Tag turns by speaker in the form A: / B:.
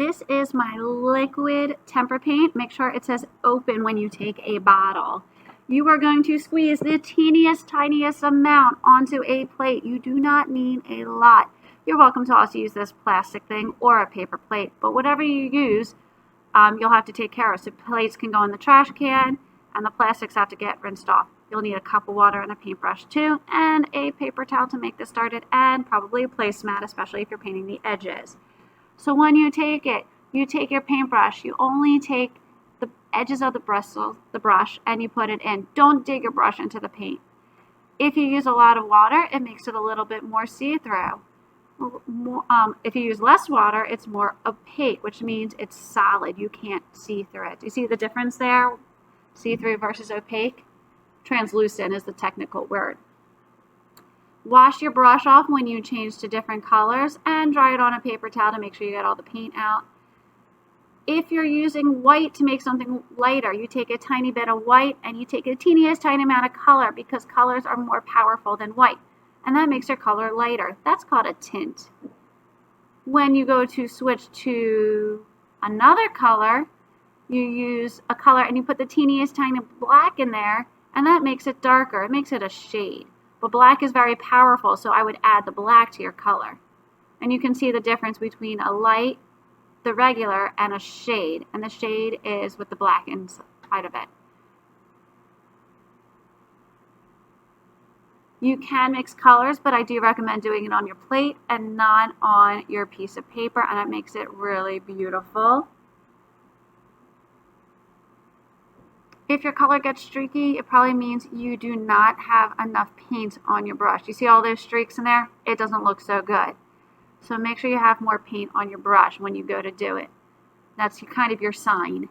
A: this is my liquid tempera paint. Make sure it says open when you take a bottle. You are going to squeeze the teeniest, tiniest amount onto a plate. You do not need a lot. You're welcome to also use this plastic thing or a paper plate, but whatever you use, you'll have to take care of. So plates can go in the trash can, and the plastics have to get rinsed off. You'll need a cup of water and a paintbrush too, and a paper towel to make this started, and probably a placemat, especially if you're painting the edges. So when you take it, you take your paintbrush, you only take the edges of the brush, and you put it in. Don't dig your brush into the paint. If you use a lot of water, it makes it a little bit more see-through. If you use less water, it's more opaque, which means it's solid. You can't see through it. Do you see the difference there? See-through versus opaque? Translucent is the technical word. Wash your brush off when you change to different colors and dry it on a paper towel to make sure you get all the paint out. If you're using white to make something lighter, you take a tiny bit of white and you take a teeniest tiny amount of color, because colors are more powerful than white. And that makes your color lighter. That's called a tint. When you go to switch to another color, you use a color and you put the teeniest tiny black in there, and that makes it darker. It makes it a shade. But black is very powerful, so I would add the black to your color. And you can see the difference between a light, the regular, and a shade. And the shade is with the black inside of it. You can mix colors, but I do recommend doing it on your plate and not on your piece of paper, and it makes it really beautiful. If your color gets streaky, it probably means you do not have enough paint on your brush. You see all those streaks in there? It doesn't look so good. So make sure you have more paint on your brush when you go to do it. That's kind of your sign.